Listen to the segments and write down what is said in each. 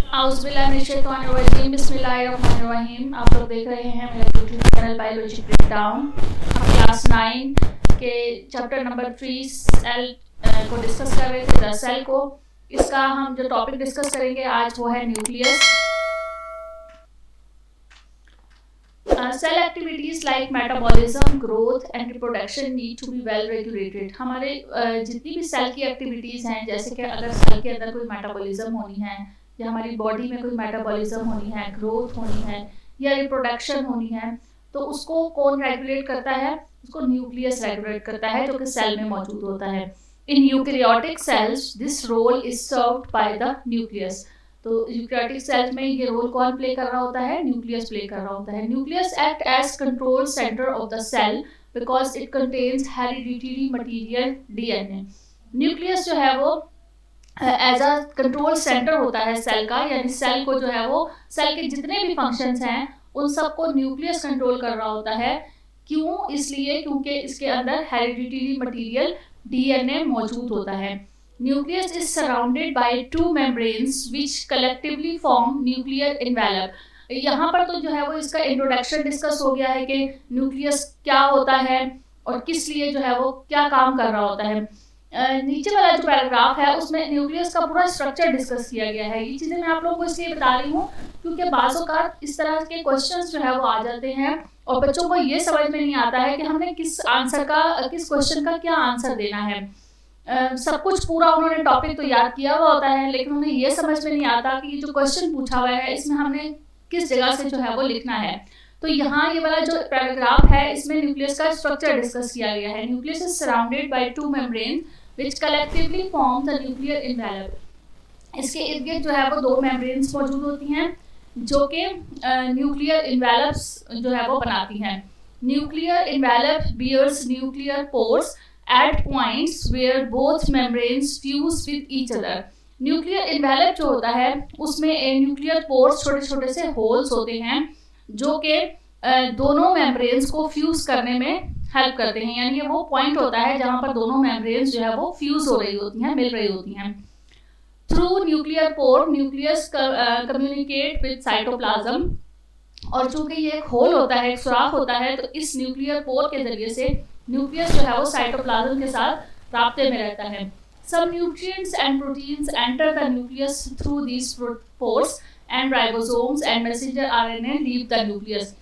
आउज़ुबिल्लाहिमिनश्शैतानिर्रजीम बिस्मिल्लाहिर्रहमानिर्रहीम। आप लोग देख रहे हैं मेरा यूट्यूब चैनल बायोलॉजी ब्रेकडाउन। हम क्लास 9 के चैप्टर नंबर 3 सेल को डिस्कस कर रहे थे, द सेल को। इसका हम जो टॉपिक डिस्कस करेंगे आज वो है nucleus. Cell activities like metabolism, growth and reproduction need to be well regulated. हमारे जितनी भी सेल की एक्टिविटीज़ हैं, जैसे कि अगर सेल के अंदर कोई मेटाबॉलिज्म होनी है या हमारी बॉडी में कोई मेटाबॉलिज्म होनी है, ग्रोथ होनी है या रिप्रोडक्शन होनी है, तो उसको कौन रेगुलेट करता है? उसको न्यूक्लियस रेगुलेट करता है, जो कि सेल में मौजूद होता है। In eukaryotic cells this role is served by the nucleus. तो यूकैरियोटिक सेल्स में ये रोल कौन प्ले कर रहा होता है? न्यूक्लियस प्ले कर रहा होता है। Nucleus act as control centre of the cell because it contains hereditary material DNA. Nucleus जो है वो एज अ कंट्रोल सेंटर होता है सेल का, यानी सेल को जो है वो सेल के जितने भी फंक्शंस हैं उन सबको न्यूक्लियस कंट्रोल कर रहा होता है। क्यों? इसलिए क्योंकि इसके अंदर हेरिडिटरी मटीरियल डीएनए मौजूद होता है। Nucleus is surrounded by two membranes which collectively form nuclear envelope. यहाँ पर तो जो है वो इसका इंट्रोडक्शन डिस्कस हो गया है कि न्यूक्लियस क्या होता है और किस लिए जो है वो क्या काम कर रहा होता है। नीचे वाला जो पैराग्राफ है उसमें न्यूक्लियस का पूरा स्ट्रक्चर डिस्कस किया गया है। ये चीज़ें मैं आप लोगों को इसलिए बता रही हूँ क्योंकि बाज़ औक़ात इस तरह के क्वेश्चंस जो है वो आ जाते हैं और बच्चों को ये समझ में नहीं आता है कि हमने किस क्वेश्चन का क्या आंसर देना है। सब कुछ पूरा उन्होंने टॉपिक तो याद किया हुआ होता है, लेकिन उन्हें ये समझ में नहीं आता कि जो क्वेश्चन पूछा हुआ है इसमें हमने किस जगह से जो है वो लिखना है। तो यहाँ ये वाला जो पैराग्राफ है इसमें न्यूक्लियस का स्ट्रक्चर डिस्कस किया गया है। Nucleus is surrounded by two membrane which collectively form the nuclear envelope. इसके इर्द गिर्द जो है वो दो मेम्ब्रेन्स मौजूद होती हैं जो कि न्यूक्लियर एनवेलप्स जो है वो बनाती हैं। Nuclear envelope bears nuclear pores at points where both membranes fuse with each other. Nuclear envelope जो होता है उसमें न्यूक्लियर पोर्स छोटे छोटे से होल्स होते हैं जो कि दोनों मेम्ब्रेन्स को फ्यूज करने में हेल्प करते हैं, यानी वो पॉइंट होता है जहाँ पर दोनों मेम्ब्रेन्स जो है वो फ्यूज हो रही होती हैं, मिल रही होती हैं। Through nuclear pore nucleus communicate with cytoplasm. और चूंकि ये एक होल होता है, एक सुराख होता है, तो इस न्यूक्लियर पोर के जरिए से न्यूक्लियस जो है वो साइटोप्लाज्म के साथ राब्ते में रहता है। Some nutrients and proteins enter the nucleus through these pores and ribosomes and messenger RNA leave the nucleus.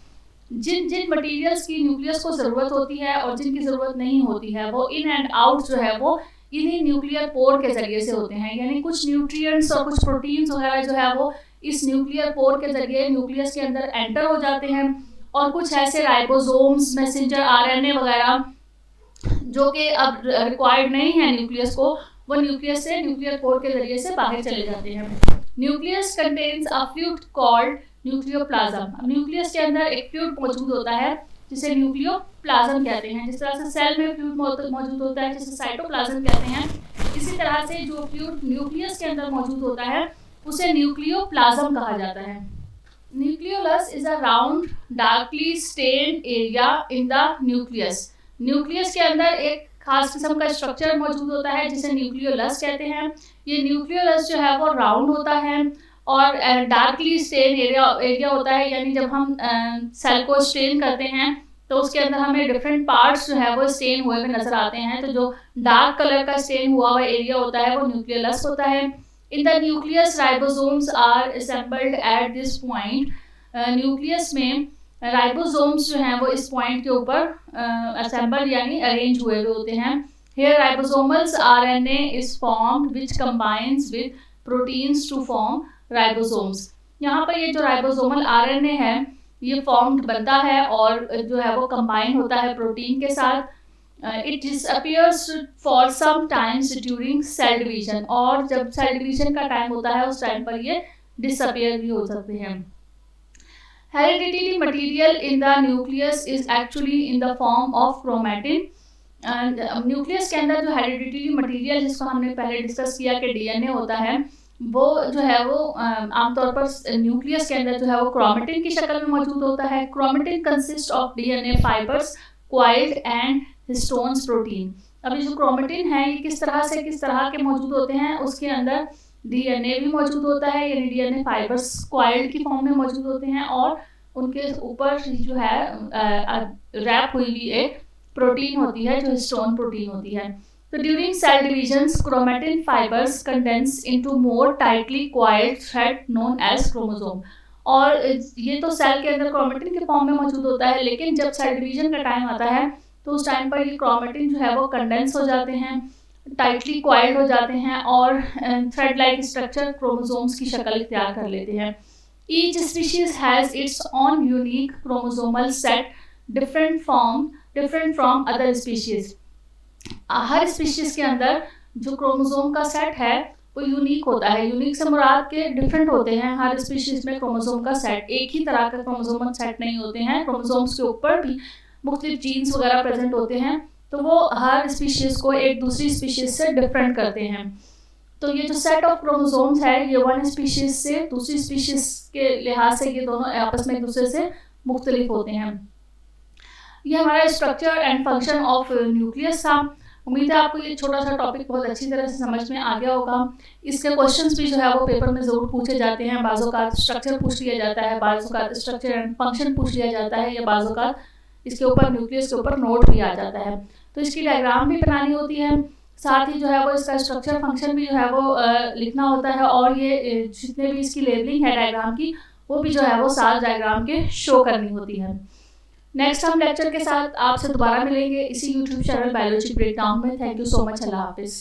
जिन जिन मटेरियल्स की न्यूक्लियस को ज़रूरत होती है और जिनकी ज़रूरत नहीं होती है वो इन एंड आउट जो है वो इन्हीं न्यूक्लियर पोर के ज़रिए से होते हैं। यानी कुछ न्यूट्रिएंट्स और कुछ प्रोटीन्स वगैरह जो है वो इस न्यूक्लियर पोर के ज़रिए न्यूक्लियस के अंदर एंटर हो जाते हैं, और कुछ ऐसे राइबोसोम्स, मैसेंजर आरएनए वगैरह जो कि अब रिक्वायर्ड नहीं है न्यूक्लियस को, वो न्यूक्लियस से न्यूक्लियर पोर के ज़रिए से बाहर चले जाते हैं। Nucleus contains a fluid called nucleoplasm. अब न्यूक्लियस के अंदर एक फ्लूइड मौजूद होता है जिसे न्यूक्लियोप्लाज्म कहते हैं। जिस तरह से सेल में फ्लूइड मौजूद होता है जिसे साइटोप्लाज्म कहते हैं, इसी तरह से जो फ्लूइड न्यूक्लियस के अंदर मौजूद होता है उसे न्यूक्लियोप्लाज्म कहा जाता है। Nucleolus is a round darkly stained area in the nucleus. Nucleus के अंदर एक खास किस्म का स्ट्रक्चर मौजूद होता है जिसे न्यूक्लियोलस कहते हैं। ये न्यूक्लियोलस जो है वो राउंड होता है और डार्कली स्टेन एरिया होता है, यानी जब हम सेल को स्टेन करते हैं तो उसके अंदर हमें डिफरेंट पार्ट्स जो है वो स्टेन हुए हुए नजर आते हैं। तो जो डार्क कलर का स्टेन हुआ हुआ एरिया होता है वो न्यूक्लियोलस होता है। In the nucleus ribosomes are assembled at this point. Nucleus में राइबोसोम्स जो हैं वो इस पॉइंट के ऊपर असेंबल यानी अरेंज हुए हुए होते हैं। Here ribosomals RNA is formed which combines with proteins to form ribosomes. यहाँ पर ये जो राइबोसोमल आरएनए है ये फॉर्म्ड बनता है और जो है वो कंबाइन होता है प्रोटीन के साथ। It disappears for some times during cell division, और जब सेल डिवीजन का टाइम होता है उस टाइम पर ये डिसअपीयर भी हो सकते हैं। Hereditary material in the nucleus is actually in the form of chromatin. Nucleus के अंदर जो हेरिडिटरी मटीरियल जिसको हमने पहले डिस्कस किया कि डीएनए होता है, वो जो है वो आमतौर पर न्यूक्लियस के अंदर जो है वो क्रोमेटिन की शक्ल में मौजूद होता है। Chromatin consist of DNA fibres, coiled and histones protein. अभी जो क्रोमेटिन है ये किस तरह के मौजूद होते हैं, उसके अंदर डीएनए भी मौजूद होता है, यानी डीएनए फाइबर्स क्वाइल्ड की फॉर्म में मौजूद होते हैं और उनके ऊपर जो है रैप हुई हुई एक प्रोटीन होती है जो हिस्टोन प्रोटीन होती है। तो during cell divisions chromatin fibres condense into more tightly coiled thread known as chromosome. और ये तो सेल के अंदर क्रोमेटिन के फॉर्म में मौजूद होता है, लेकिन जब सेल डिवीजन का टाइम आता है तो उस टाइम पर ये क्रोमेटिन जो है वो कंडेंस हो जाते हैं, टाइटली क्वाइल्ड हो जाते हैं और थ्रेड लाइक स्ट्रक्चर क्रोमोसोम्स की शक्ल इख्तियार कर लेते हैं। Each species has its on unique chromosomal set different from other species. Her species के अंदर जो क्रोमोसोम का सेट है वो यूनिक होता है। यूनिक से मुराद के डिफरेंट होते हैं। हर स्पीशीज में क्रोमोसोम का सेट, एक ही तरह का क्रोमोसोमल सेट नहीं होते हैं। क्रोमोसोम्स के ऊपर भी मुख्तलिफ जीन्स वगैरह प्रेजेंट होते हैं, तो वो हर स्पीशीज को एक दूसरी स्पीशीज से डिफरेंट करते हैं। तो ये जो सेट ऑफ क्रोमोसोम्स है ये वन स्पीशीज से दूसरी स्पीशीज के लिहाज से ये दोनों आपस में एक दूसरे से मुख्तलिफ होते हैं। ये हमारा structure and function of nucleus था। उम्मीद है आपको ये छोटा सा टॉपिक बहुत अच्छी तरह से समझ में आ गया होगा। इसके क्वेश्चंस भी जो है वो पेपर में ज़रूर पूछे जाते हैं। बाज़ों का स्ट्रक्चर पूछ लिया जाता है, बाज़ों का स्ट्रक्चर एंड फंक्शन पूछ लिया जाता है, या बाज़ों का इसके ऊपर न्यूक्लियस के ऊपर नोट भी आ जाता है। तो इसकी डायग्राम भी बनानी होती है, साथ ही जो है वो इसका स्ट्रक्चर फंक्शन भी जो है वो लिखना होता है, और ये जितने भी इसकी लेबलिंग है डायग्राम की वो भी जो है वो साथ डायग्राम के शो करनी होती है। नेक्स्ट हम लेक्चर के साथ आपसे दोबारा मिलेंगे इसी यूट्यूब चैनल बायोलॉजी ब्रेकडाउन में। Thank you so much. Allah हाफिज़।